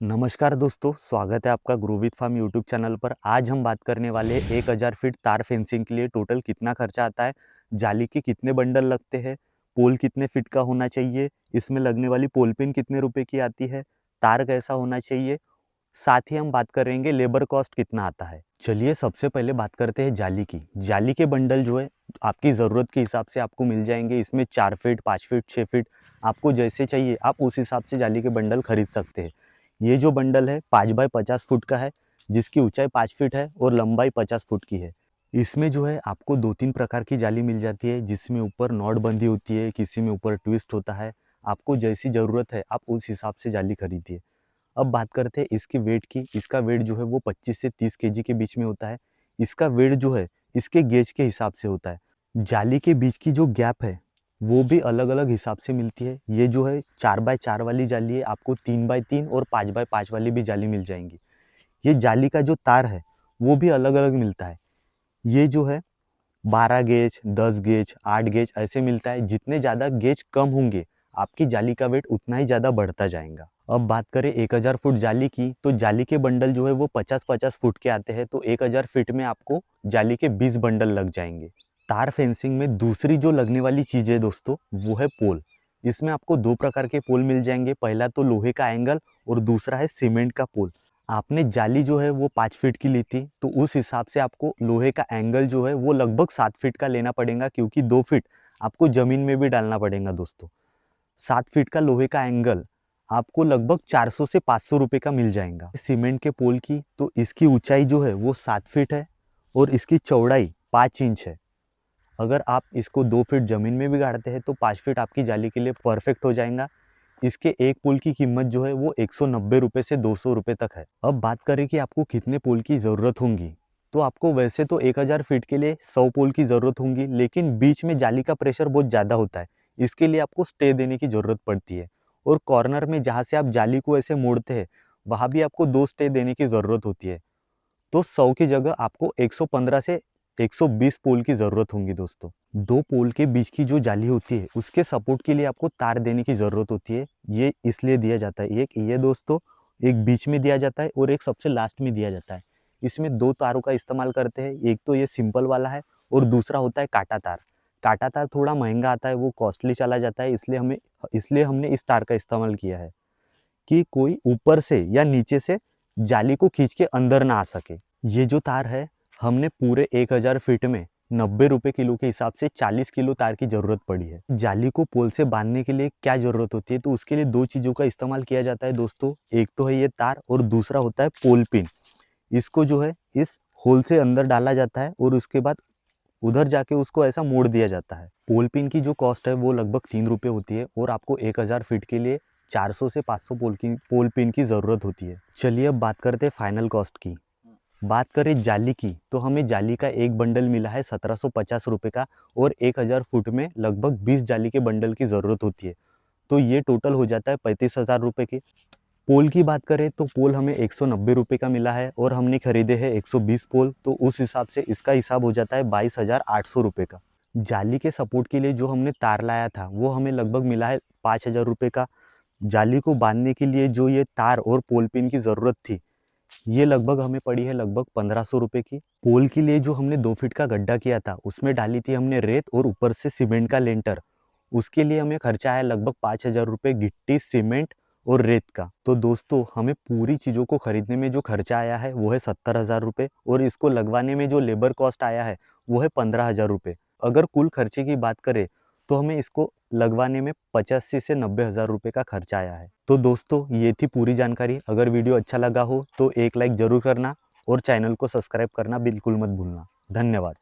नमस्कार दोस्तों, स्वागत है आपका grow with farm YouTube channel पर। आज हम बात करने वाले हैं 1000 फीट तार फेंसिंग के लिए टोटल कितना खर्चा आता है, जाली के कितने बंडल लगते हैं, पोल कितने फीट का होना चाहिए, इसमें लगने वाली पोल पिन कितने रुपए की आती है, तार कैसा होना चाहिए, साथ ही हम बात करेंगे लेबर कॉस्ट कितना आता है। चलिए सबसे पहले बात करते हैं जाली की। जाली के बंडल जो है आपकी ज़रूरत के हिसाब से आपको मिल जाएंगे। इसमें 4 फीट, 5 फीट, 6 फीट आपको जैसे चाहिए आप उस हिसाब से जाली के बंडल खरीद सकते हैं। ये जो बंडल है 5 बाय 50 फुट का है, जिसकी ऊंचाई 5 फीट है और लंबाई 50 फुट की है। इसमें जो है आपको 2-3 प्रकार की जाली मिल जाती है, जिसमें ऊपर नॉट बंधी होती है, किसी में ऊपर ट्विस्ट होता है। आपको जैसी ज़रूरत है आप उस हिसाब से जाली खरीदिए। अब बात करते हैं इसकी वेट की। इसका वेट जो है वो 25 से 30 केजी के बीच में होता है। इसका वेट जो है इसके गेज के हिसाब से होता है। जाली के बीच की जो गैप है वो भी अलग अलग हिसाब से मिलती है। ये जो है 4 बाय 4 वाली जाली है, आपको 3 बाय 3 और 5 बाय 5 वाली भी जाली मिल जाएंगी। ये जाली का जो तार है वो भी अलग अलग मिलता है। ये जो है 12 गेज, 10 गेज, 8 गेज ऐसे मिलता है। जितने ज़्यादा गेज कम होंगे आपकी जाली का वेट उतना ही ज़्यादा बढ़ता जाएगा। अब बात करें 1000 फुट जाली की, तो जाली के बंडल जो है वो 50-50 फुट के आते हैं। तो 1000 फीट में आपको जाली के 20 बंडल लग जाएंगे। तार फेंसिंग में दूसरी जो लगने वाली चीज़ है दोस्तों वो है पोल। इसमें आपको 2 प्रकार के पोल मिल जाएंगे। पहला तो लोहे का एंगल और दूसरा है सीमेंट का पोल। आपने जाली जो है वो 5 फीट की ली थी, तो उस हिसाब से आपको लोहे का एंगल जो है वो लगभग 7 फीट का लेना पड़ेगा, क्योंकि 2 फीट आपको ज़मीन में भी डालना पड़ेगा दोस्तों। 7 फीट का लोहे का एंगल आपको लगभग 400 से 500 रुपये का मिल जाएगा। सीमेंट के पोल की तो इसकी ऊंचाई जो है वो 7 फीट है और इसकी चौड़ाई 5 इंच है। अगर आप इसको 2 फीट ज़मीन में भी गाड़ते हैं तो 5 फीट आपकी जाली के लिए परफेक्ट हो जाएगा। इसके एक पोल की कीमत जो है वो 190 रुपये से 200 रुपये तक है। अब बात करें कि आपको कितने पोल की ज़रूरत होगी, तो आपको वैसे तो 1000 फीट के लिए 100 पोल की ज़रूरत होगी, लेकिन बीच में जाली का प्रेशर बहुत ज़्यादा होता है। इसके लिए आपको स्टे देने की ज़रूरत पड़ती है, और कॉर्नर में जहाँ से आप जाली को ऐसे मोड़ते हैं वहाँ भी आपको 2 स्टे देने की ज़रूरत होती है। तो 100 की जगह आपको 115 से 120 पोल की ज़रूरत होगी दोस्तों। 2 पोल के बीच की जो जाली होती है उसके सपोर्ट के लिए आपको तार देने की ज़रूरत होती है। ये इसलिए दिया जाता है, एक ये दोस्तों, एक बीच में दिया जाता है और एक सबसे लास्ट में दिया जाता है। इसमें 2 तारों का इस्तेमाल करते हैं, एक तो ये सिंपल वाला है और दूसरा होता है काटा तार। काटा तार थोड़ा महंगा आता है, वो कॉस्टली चला जाता है, इसलिए हमने इस तार का इस्तेमाल किया है कि कोई ऊपर से या नीचे से जाली को खींच के अंदर ना आ सके। ये जो तार है हमने पूरे 1000 फीट में 90 रुपये किलो के हिसाब से 40 किलो तार की ज़रूरत पड़ी है। जाली को पोल से बांधने के लिए क्या ज़रूरत होती है, तो उसके लिए 2 चीज़ों का इस्तेमाल किया जाता है दोस्तों। एक तो है ये तार और दूसरा होता है पोल पिन। इसको जो है इस होल से अंदर डाला जाता है और उसके बाद उधर जाके उसको ऐसा मोड़ दिया जाता है। पोल पिन की जो कॉस्ट है वो लगभग 3 रुपये होती है और आपको 1000 फीट के लिए 400 से 500 पोल पिन की ज़रूरत होती है। चलिए अब बात करते हैं फाइनल कॉस्ट की। बात करें जाली की, तो हमें जाली का एक बंडल मिला है 1750 रुपये का, और 1000 फुट में लगभग 20 जाली के बंडल की ज़रूरत होती है। तो ये टोटल हो जाता है 35,000 रुपये के। पोल की बात करें तो पोल हमें 190 रुपये का मिला है और हमने खरीदे हैं 120 पोल, तो उस हिसाब से इसका हिसाब हो जाता है 22,800 रुपये का। जाली के सपोर्ट के लिए जो हमने तार लाया था वो हमें लगभग मिला है 5,000 रुपये का। जाली को बांधने के लिए जो ये तार और पोल पिन की ज़रूरत थी ये लगभग हमें पड़ी है लगभग 1500 रुपये की। पोल के लिए जो हमने 2 फीट का गड्ढा किया था उसमें डाली थी हमने रेत और ऊपर से सीमेंट का लेंटर। उसके लिए हमें खर्चा आया लगभग 5,000 रुपये गिट्टी, सीमेंट और रेत का। तो दोस्तों हमें पूरी चीज़ों को खरीदने में जो खर्चा आया है वो है 70,000 रुपये, और इसको लगवाने में जो लेबर कॉस्ट आया है वो है 15,000 रुपये। अगर कुल खर्चे की बात करें तो हमें इसको लगवाने में 85 से 90,000 रुपये का खर्चा आया है। तो दोस्तों ये थी पूरी जानकारी। अगर वीडियो अच्छा लगा हो तो एक लाइक ज़रूर करना और चैनल को सब्सक्राइब करना बिल्कुल मत भूलना। धन्यवाद।